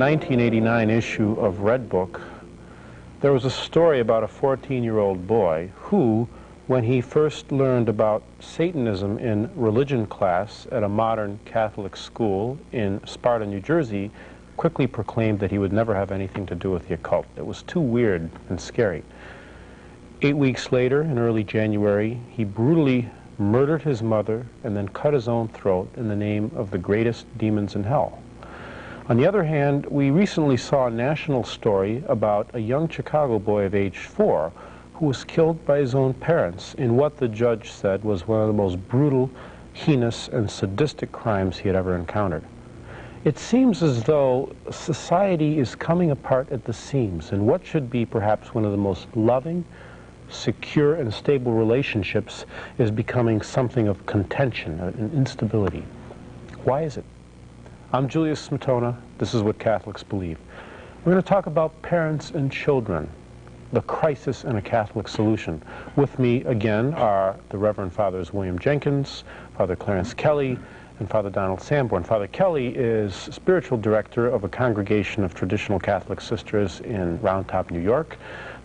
1989 issue of Red Book, there was a story about a 14-year-old boy who, when he first learned about Satanism in religion class at a modern Catholic school in Sparta, New Jersey, quickly proclaimed that he would never have anything to do with the occult. It was too weird and scary. 8 weeks later, in early January, he brutally murdered his mother and then cut his own throat in the name of the greatest demons in hell. On the other hand, we recently saw a national story about a young Chicago boy of age 4 who was killed by his own parents in what the judge said was one of the most brutal, heinous, and sadistic crimes he had ever encountered. It seems as though society is coming apart at the seams, and what should be perhaps one of the most loving, secure, and stable relationships is becoming something of contention and instability. Why is it? I'm Julius Smetona. This is What Catholics Believe. We're going to talk about parents and children, the crisis and a Catholic solution. With me again are the Reverend Fathers William Jenkins, Father Clarence Kelly, and Father Donald Sanborn. Father Kelly is spiritual director of a congregation of traditional Catholic sisters in Round Top, New York.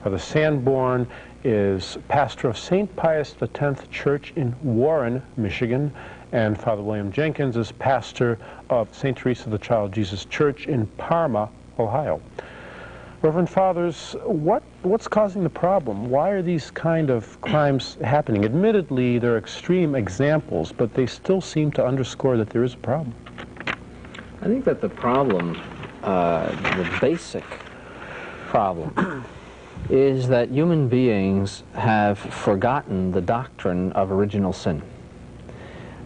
Father Sanborn is pastor of St. Pius X Church in Warren, Michigan, and Father William Jenkins is pastor of St. Teresa of the Child Jesus Church in Parma, Ohio. Reverend Fathers, what's causing the problem? Why are these kind of crimes happening? Admittedly, they're extreme examples, but they still seem to underscore that there is a problem. I think that the problem, the basic problem, is that human beings have forgotten the doctrine of original sin.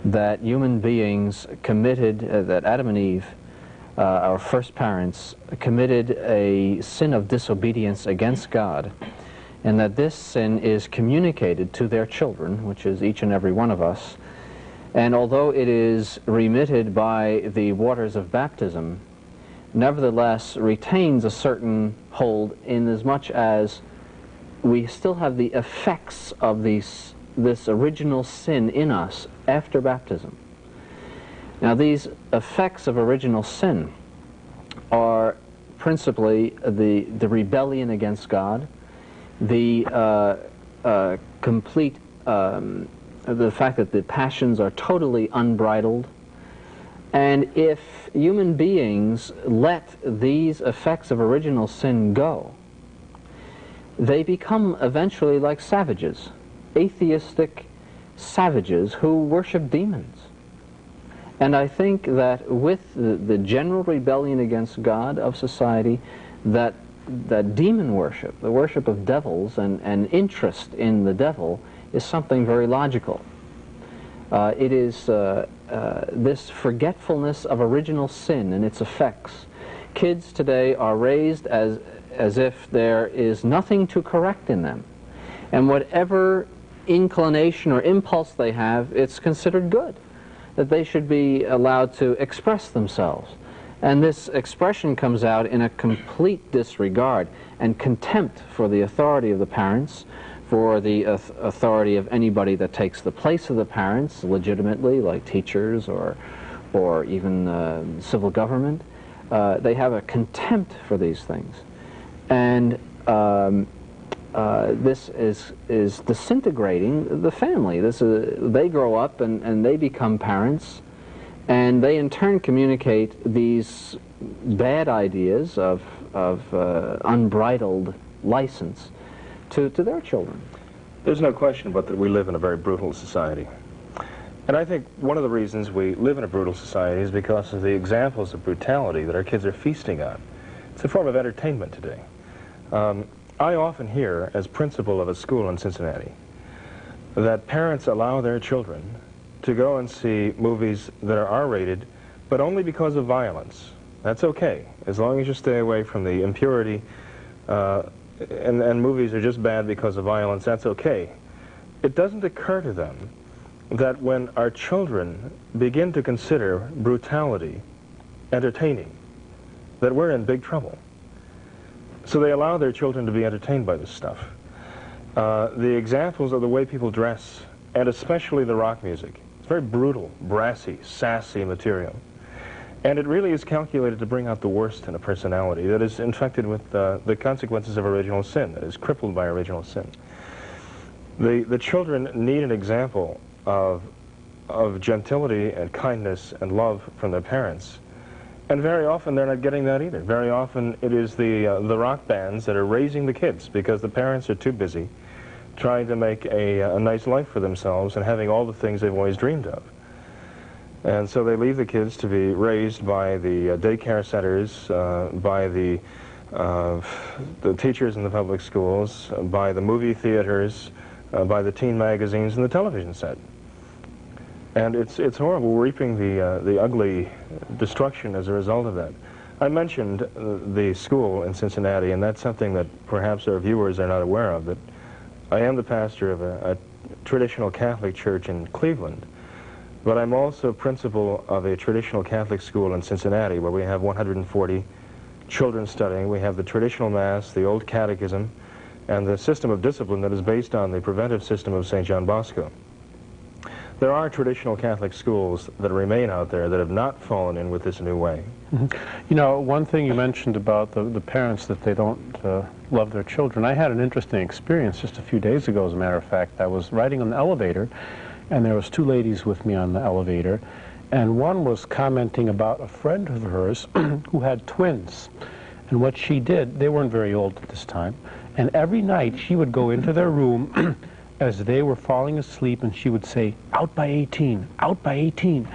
That human beings committed, that Adam and Eve, our first parents, committed a sin of disobedience against God, and that this sin is communicated to their children, which is each and every one of us, and although it is remitted by the waters of baptism, nevertheless retains a certain hold in as much as we still have the effects of this original sin in us after baptism. Now, these effects of original sin are principally the rebellion against God, the complete, the fact that the passions are totally unbridled, and if human beings let these effects of original sin go, they become eventually like savages, atheistic savages who worship demons. And I think that with the general rebellion against God of society, that demon worship, the worship of devils and interest in the devil, is something very logical. It is this forgetfulness of original sin and its effects. Kids today are raised as if there is nothing to correct in them. And whatever inclination or impulse they have, it's considered good, that they should be allowed to express themselves. And this expression comes out in a complete disregard and contempt for the authority of the parents, for the authority of anybody that takes the place of the parents legitimately, like teachers or even civil government. They have a contempt for these things. And this is disintegrating the family. They grow up and they become parents, and they in turn communicate these bad ideas of unbridled license to their children. There's no question but that we live in a very brutal society. And I think one of the reasons we live in a brutal society is because of the examples of brutality that our kids are feasting on. It's a form of entertainment today. I often hear, as principal of a school in Cincinnati, that parents allow their children to go and see movies that are R-rated, but only because of violence. That's okay, as long as you stay away from the impurity, and movies are just bad because of violence, that's okay. It doesn't occur to them that when our children begin to consider brutality entertaining, that we're in big trouble. So they allow their children to be entertained by this stuff. The examples of the way people dress, and especially the rock music, it's very brutal, brassy, sassy material. And it really is calculated to bring out the worst in a personality that is infected with the consequences of original sin, that is crippled by original sin. The children need an example of gentility and kindness and love from their parents. And very often they're not getting that either. Very often it is the rock bands that are raising the kids because the parents are too busy trying to make a nice life for themselves and having all the things they've always dreamed of. And so they leave the kids to be raised by the daycare centers, by the teachers in the public schools, by the movie theaters, by the teen magazines and the television set. And it's horrible. We're reaping the ugly destruction as a result of that. I mentioned the school in Cincinnati, and that's something that perhaps our viewers are not aware of, that I am the pastor of a traditional Catholic church in Cleveland, but I'm also principal of a traditional Catholic school in Cincinnati where we have 140 children studying. We have the traditional Mass, the Old Catechism, and the system of discipline that is based on the preventive system of St. John Bosco. There are traditional Catholic schools that remain out there that have not fallen in with this new way. Mm-hmm. You know, one thing you mentioned about the parents, that they don't love their children. I had an interesting experience just a few days ago, as a matter of fact. I was riding on the elevator, and there was two ladies with me on the elevator, and one was commenting about a friend of hers who had twins. And what she did, they weren't very old at this time, and every night she would go into their room as they were falling asleep, and she would say, "Out by 18, out by 18."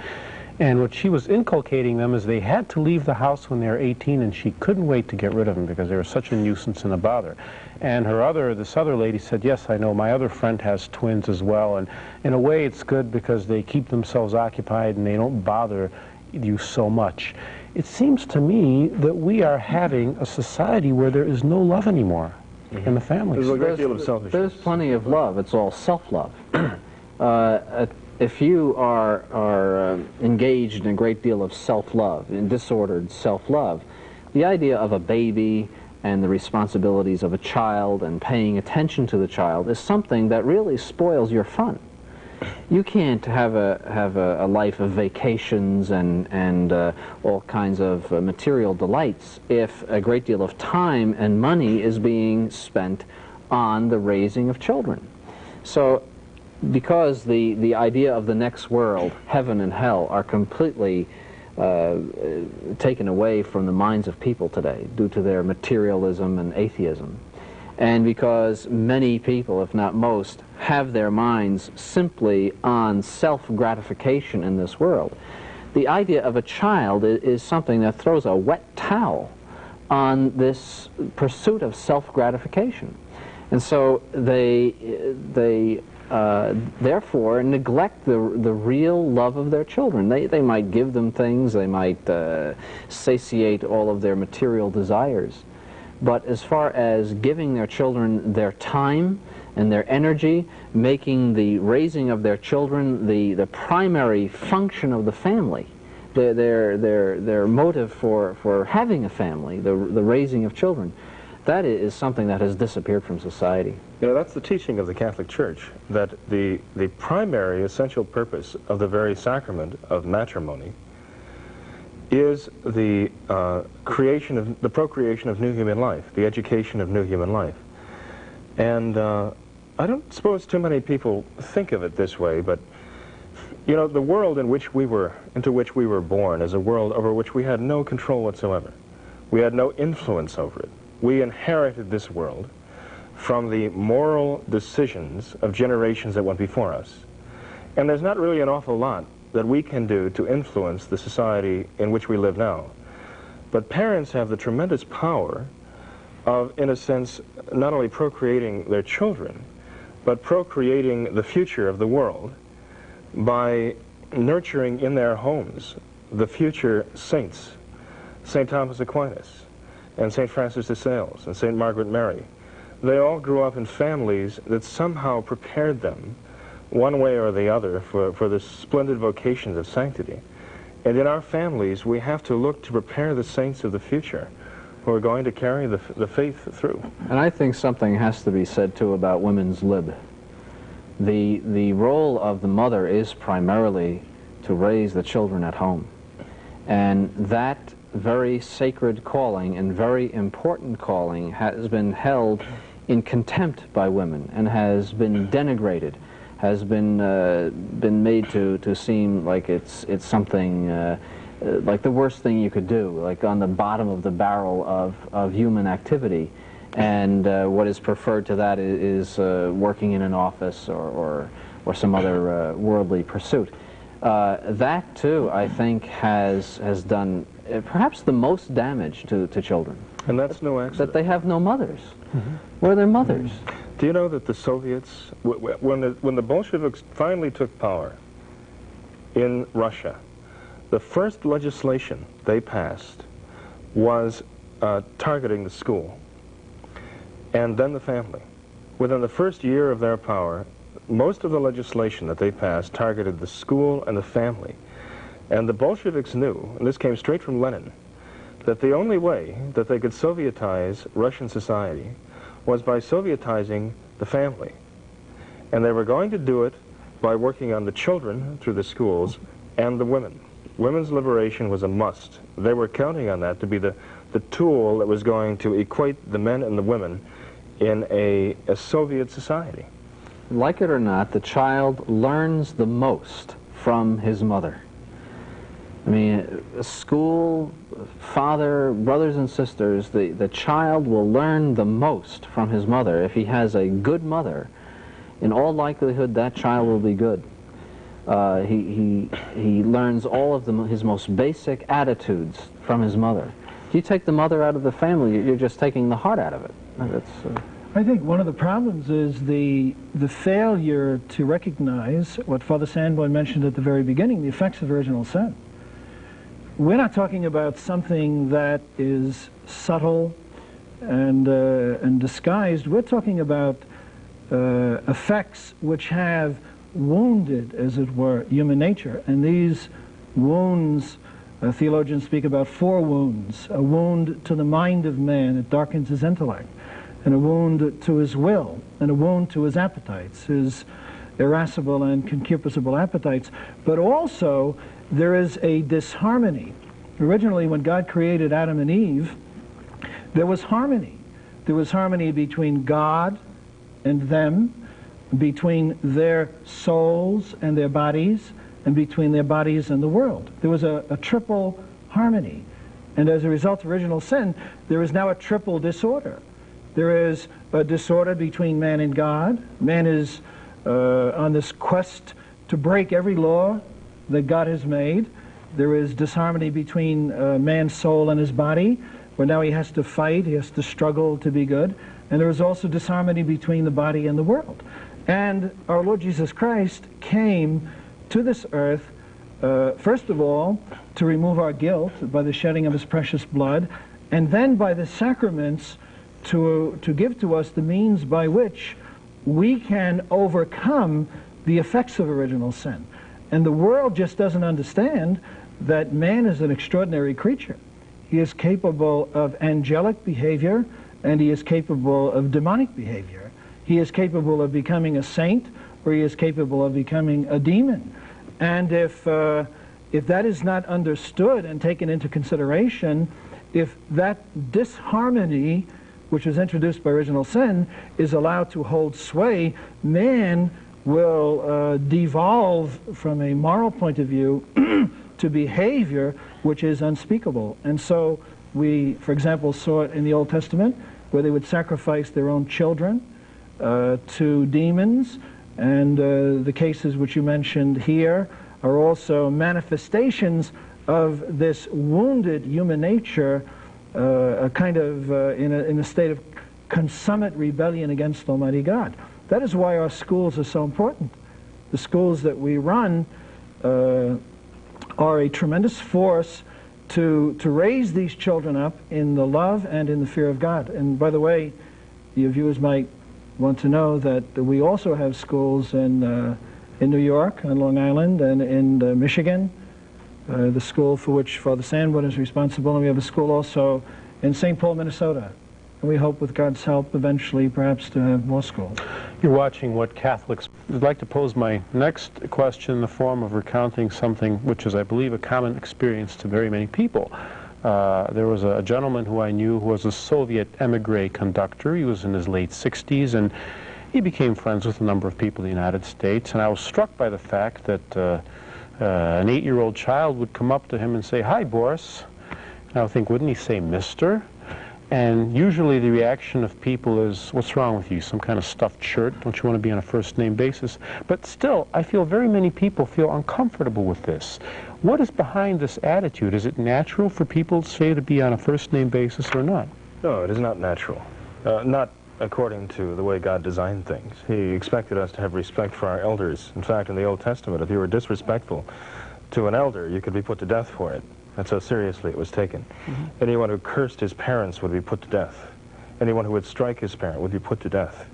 And what she was inculcating them is they had to leave the house when they were 18, and she couldn't wait to get rid of them because they were such a nuisance and a bother. And this other lady said, "Yes, I know, my other friend has twins as well, and in a way it's good because they keep themselves occupied and they don't bother you so much." It seems to me that we are having a society where there is no love anymore. In the families. There's a great deal of selfishness. There's plenty of love. It's all self-love. If you are engaged in a great deal of self-love, in disordered self-love, the idea of a baby and the responsibilities of a child and paying attention to the child is something that really spoils your fun. You can't have a life of vacations and all kinds of material delights if a great deal of time and money is being spent on the raising of children. So because the idea of the next world, heaven and hell, are completely taken away from the minds of people today due to their materialism and atheism, and because many people, if not most, have their minds simply on self-gratification in this world, the idea of a child is something that throws a wet towel on this pursuit of self-gratification. And so they therefore neglect the real love of their children. They might give them things, they might satiate all of their material desires. But as far as giving their children their time and their energy, making the raising of their children the primary function of the family, their motive for having a family, the raising of children, that is something that has disappeared from society. You know, that's the teaching of the Catholic Church, that the primary essential purpose of the very sacrament of matrimony is the procreation of new human life, the education of new human life. And I don't suppose too many people think of it this way, but you know, the world into which we were born is a world over which we had no control whatsoever. We had no influence over it. We inherited this world from the moral decisions of generations that went before us. And there's not really an awful lot that we can do to influence the society in which we live now. But parents have the tremendous power of, in a sense, not only procreating their children, but procreating the future of the world by nurturing in their homes the future saints, St. Thomas Aquinas, and St. Francis de Sales, and St. Margaret Mary. They all grew up in families that somehow prepared them one way or the other for the splendid vocations of sanctity. And in our families, we have to look to prepare the saints of the future who are going to carry the faith through. And I think something has to be said, too, about women's lib. The role of the mother is primarily to raise the children at home. And that very sacred calling and very important calling has been held in contempt by women and has been denigrated, has been made to seem like it's something like the worst thing you could do, like on the bottom of the barrel of human activity. And what is preferred to that is working in an office or some other worldly pursuit. That too, I think, has done perhaps the most damage to children. And that's no accident. That they have no mothers. Mm-hmm. Where are their mothers? Do you know that the Soviets, when the Bolsheviks finally took power in Russia, the first legislation they passed was targeting the school and then the family. Within the first year of their power, most of the legislation that they passed targeted the school and the family. And the Bolsheviks knew, and this came straight from Lenin, that the only way that they could Sovietize Russian society was by Sovietizing the family. And they were going to do it by working on the children through the schools and the women. Women's liberation was a must. They were counting on that to be the tool that was going to equate the men and the women in a Soviet society. Like it or not, the child learns the most from his mother. I mean, school, father, brothers and sisters, the child will learn the most from his mother. If he has a good mother, in all likelihood that child will be good. He learns all of his most basic attitudes from his mother. If you take the mother out of the family, you're just taking the heart out of it. I think one of the problems is the failure to recognize what Father Sanborn mentioned at the very beginning, the effects of original sin. We're not talking about something that is subtle and disguised. We're talking about effects which have wounded, as it were, human nature. And these wounds, theologians speak about 4 wounds. A wound to the mind of man, it darkens his intellect. And a wound to his will, and a wound to his appetites, his irascible and concupiscible appetites. But also, there is a disharmony. Originally, when God created Adam and Eve, there was harmony. There was harmony between God and them, between their souls and their bodies, and between their bodies and the world. There was a triple harmony. And as a result of original sin, there is now a triple disorder. There is a disorder between man and God. Man is on this quest to break every law that God has made. There is disharmony between man's soul and his body, where now he has to fight, he has to struggle to be good. And there is also disharmony between the body and the world. And our Lord Jesus Christ came to this earth, first of all, to remove our guilt by the shedding of his precious blood, and then by the sacraments to give to us the means by which we can overcome the effects of original sin. And the world just doesn't understand that man is an extraordinary creature. He is capable of angelic behavior, and he is capable of demonic behavior. He is capable of becoming a saint, or he is capable of becoming a demon. And if that is not understood and taken into consideration, if that disharmony, which was introduced by original sin, is allowed to hold sway, man will devolve from a moral point of view to behavior which is unspeakable. And so we, for example, saw it in the Old Testament, where they would sacrifice their own children to demons, and the cases which you mentioned here are also manifestations of this wounded human nature, a kind of in a state of consummate rebellion against Almighty God. That is why our schools are so important. The schools that we run are a tremendous force to raise these children up in the love and in the fear of God. And by the way, your viewers might want to know that we also have schools in New York, on Long Island, and in Michigan, the school for which Father Sanborn is responsible, and we have a school also in St. Paul, Minnesota. and we hope with God's help eventually perhaps to have more schools. You're watching What Catholics. I'd like to pose my next question in the form of recounting something which is, I believe, a common experience to very many people. There was a gentleman who I knew who was a Soviet emigre conductor. He was in his late 60s, and he became friends with a number of people in the United States, and I was struck by the fact that an 8-year-old child would come up to him and say, "Hi, Boris." And I would think, wouldn't he say Mr.? And usually the reaction of people is, "What's wrong with you? Some kind of stuffed shirt? Don't you want to be on a first-name basis?" But still, I feel very many people feel uncomfortable with this. What is behind this attitude? Is it natural for people, say, to be on a first-name basis or not? No, it is not natural. Not according to the way God designed things. He expected us to have respect for our elders. In fact, in the Old Testament, if you were disrespectful to an elder, you could be put to death for it. That's how seriously it was taken. Anyone who cursed his parents would be put to death. Anyone who would strike his parent would be put to death.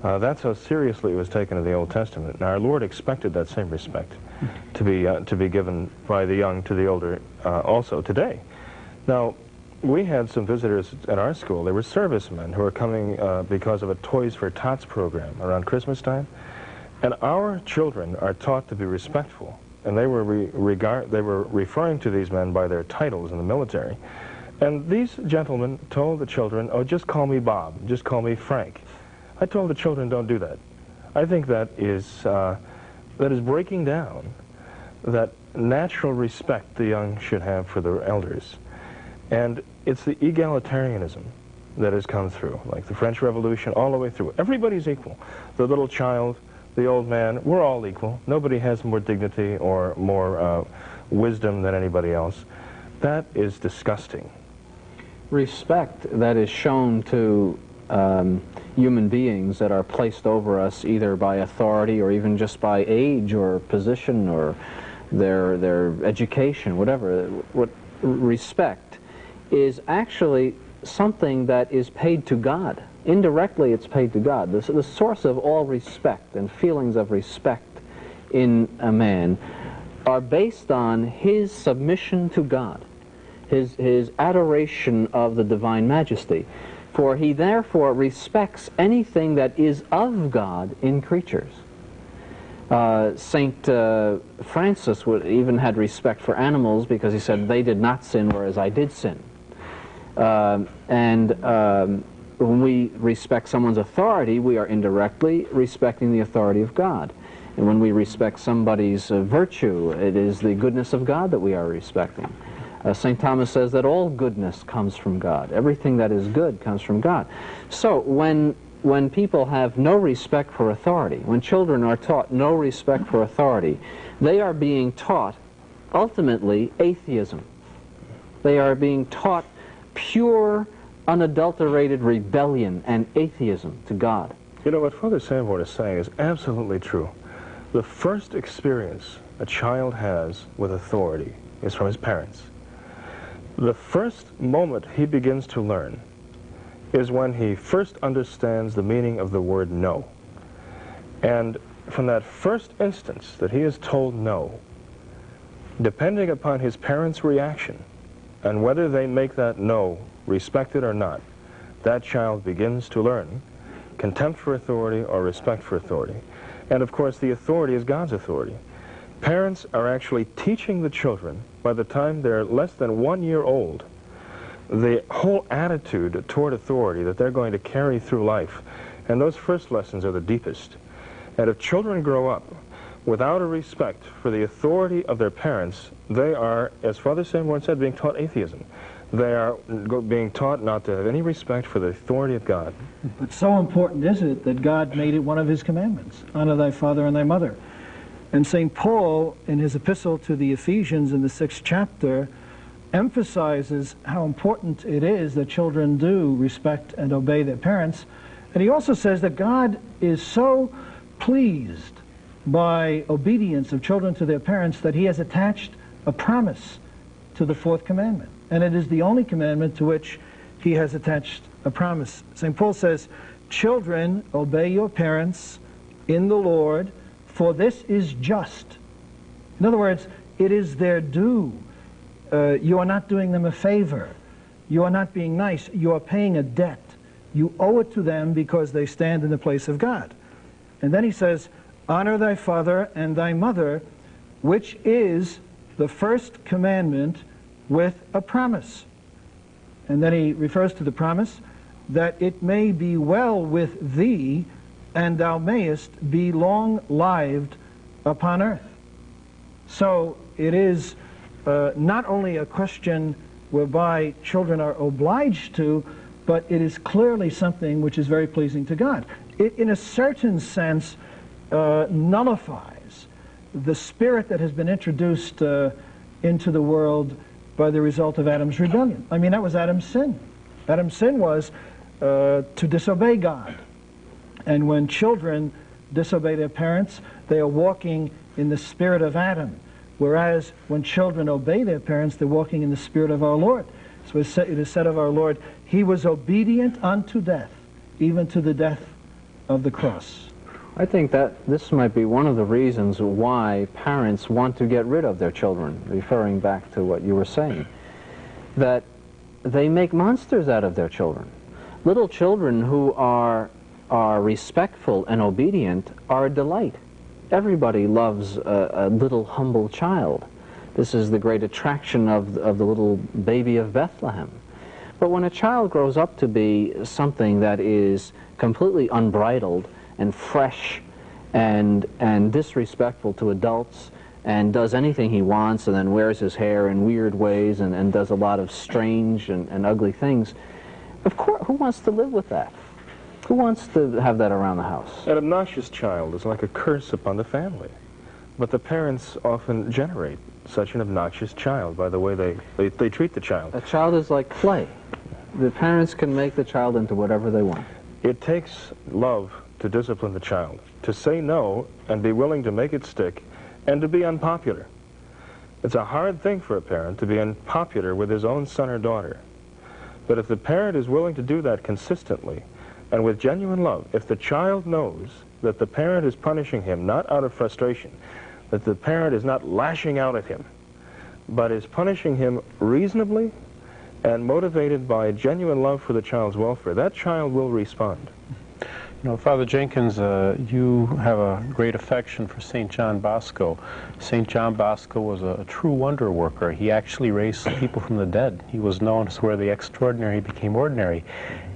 That's how seriously it was taken in the Old Testament. Now, our Lord expected that same respect to be given by the young to the older also today. Now, we had some visitors at our school. They were servicemen who were coming because of a Toys for Tots program around Christmas time. And our children are taught to be respectful. And they were referring to these men by their titles in the military. And these gentlemen told the children, "Oh, just call me Bob, just call me Frank." I told the children, don't do that. I think that is breaking down that natural respect the young should have for their elders. And it's the egalitarianism that has come through, like the French Revolution, all the way through. Everybody's equal. The little child, the old man, we're all equal. Nobody has more dignity or more wisdom than anybody else. That is disgusting. Respect that is shown to human beings that are placed over us either by authority or even just by age or position or their education, whatever. What respect is actually something that is paid to God. Indirectly, it's paid to God. The source of all respect and feelings of respect in a man are based on his submission to God, his adoration of the divine majesty. For he therefore respects anything that is of God in creatures. Saint Francis even had respect for animals because he said, "They did not sin, whereas I did sin." When we respect someone's authority, we are indirectly respecting the authority of God. And when we respect somebody's virtue, it is the goodness of God that we are respecting. St. Thomas says that all goodness comes from God. Everything that is good comes from God. So when people have no respect for authority, when children are taught no respect for authority, they are being taught, ultimately, atheism. They are being taught pure, unadulterated rebellion and atheism to God. You know, what Father Sanborn is saying is absolutely true. The first experience a child has with authority is from his parents. The first moment he begins to learn is when he first understands the meaning of the word no. And from that first instance that he is told no, depending upon his parents' reaction and whether they make that no respected or not, that child begins to learn contempt for authority or respect for authority. And of course, the authority is God's authority. Parents are actually teaching the children, by the time they're less than 1 year old, the whole attitude toward authority that they're going to carry through life. And those first lessons are the deepest. And if children grow up without a respect for the authority of their parents, they are, as Father Sanborn said, being taught atheism. They are being taught not to have any respect for the authority of God. But so important is it that God made it one of his commandments, honor thy father and thy mother. And St. Paul, in his epistle to the Ephesians in the 6th chapter, emphasizes how important it is that children do respect and obey their parents. And he also says that God is so pleased by obedience of children to their parents that he has attached a promise to the 4th commandment. And it is the only commandment to which he has attached a promise. St. Paul says, "Children, obey your parents in the Lord, for this is just." In other words, it is their due. You are not doing them a favor. You are not being nice. You are paying a debt. You owe it to them because they stand in the place of God. And then he says, honor thy father and thy mother, which is the first commandment with a promise. And then he refers to the promise, that it may be well with thee, and thou mayest be long-lived upon earth. So it is not only a question whereby children are obliged to, but it is clearly something which is very pleasing to God. It, in a certain sense, nullifies the spirit that has been introduced into the world by the result of Adam's rebellion. I mean, that was Adam's sin. Adam's sin was to disobey God. And when children disobey their parents, they are walking in the spirit of Adam. Whereas when children obey their parents, they're walking in the spirit of our Lord. So it is said of our Lord, he was obedient unto death, even to the death of the cross. I think that this might be one of the reasons why parents want to get rid of their children, referring back to what you were saying, that they make monsters out of their children. Little children who are respectful and obedient are a delight. Everybody loves a little humble child. This is the great attraction of the little baby of Bethlehem. But when a child grows up to be something that is completely unbridled and fresh and disrespectful to adults and does anything he wants and then wears his hair in weird ways and does a lot of strange and ugly things, of course, who wants to live with that? Who wants to have that around the house? An obnoxious child is like a curse upon the family. But the parents often generate such an obnoxious child by the way they treat the child. A child is like clay. The parents can make the child into whatever they want. It takes love to discipline the child, to say no and be willing to make it stick, and to be unpopular. It's a hard thing for a parent to be unpopular with his own son or daughter. But if the parent is willing to do that consistently and with genuine love, if the child knows that the parent is punishing him not out of frustration, that the parent is not lashing out at him, but is punishing him reasonably and motivated by genuine love for the child's welfare, that child will respond. You know, Father Jenkins, you have a great affection for St. John Bosco. St. John Bosco was a true wonder worker. He actually raised people from the dead. He was known as where the extraordinary became ordinary.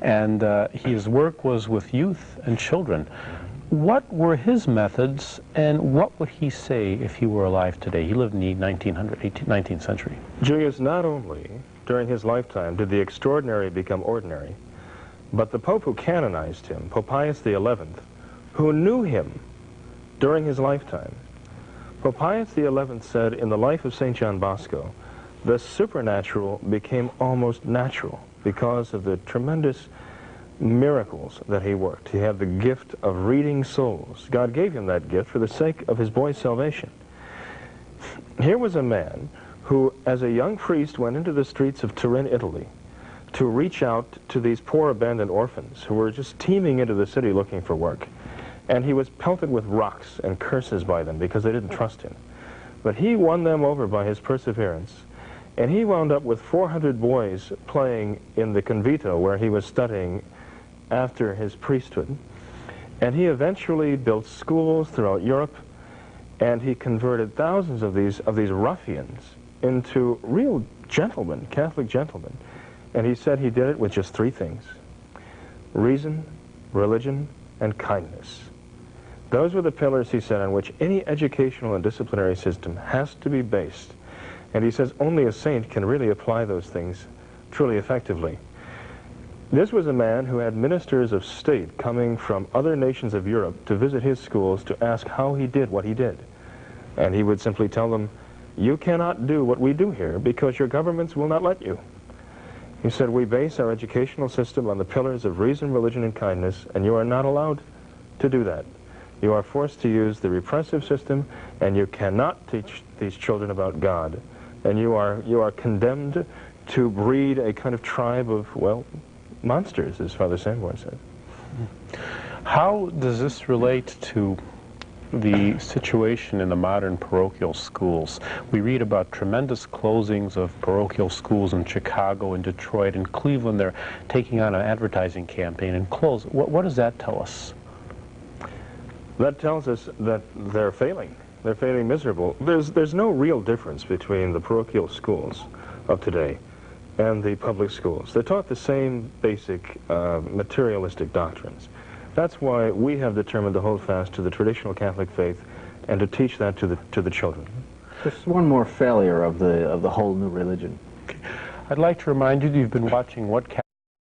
And his work was with youth and children. What were his methods, and what would he say if he were alive today? He lived in the 19th century. Julius, not only during his lifetime did the extraordinary become ordinary, but the Pope who canonized him, Pope Pius XI, who knew him during his lifetime, Pope Pius XI said in the life of St. John Bosco, the supernatural became almost natural because of the tremendous miracles that he worked. He had the gift of reading souls. God gave him that gift for the sake of his boy's salvation. Here was a man who, as a young priest, went into the streets of Turin, Italy, to reach out to these poor abandoned orphans who were just teeming into the city looking for work. And he was pelted with rocks and curses by them because they didn't trust him. But he won them over by his perseverance, and he wound up with 400 boys playing in the convento where he was studying after his priesthood. And he eventually built schools throughout Europe, and he converted thousands of these ruffians into real gentlemen, Catholic gentlemen. And he said he did it with just 3 things: reason, religion, and kindness. Those were the pillars, he said, on which any educational and disciplinary system has to be based. And he says only a saint can really apply those things truly effectively. This was a man who had ministers of state coming from other nations of Europe to visit his schools to ask how he did what he did. And he would simply tell them, you cannot do what we do here because your governments will not let you. He said, we base our educational system on the pillars of reason, religion, and kindness, and you are not allowed to do that. You are forced to use the repressive system, and you cannot teach these children about God. And you are condemned to breed a kind of tribe of, well, monsters, as Father Sanborn said. How does this relate to the situation in the modern parochial schools. We read about tremendous closings of parochial schools in Chicago and Detroit and Cleveland. They're taking on an advertising campaign and close. What does that tell us? That tells us that they're failing. They're failing miserable. There's no real difference between the parochial schools of today and the public schools. They're taught the same basic materialistic doctrines. That's why we have determined to hold fast to the traditional Catholic faith and to teach that to the children. Just one more failure of the whole new religion. I'd like to remind you that you've been watching What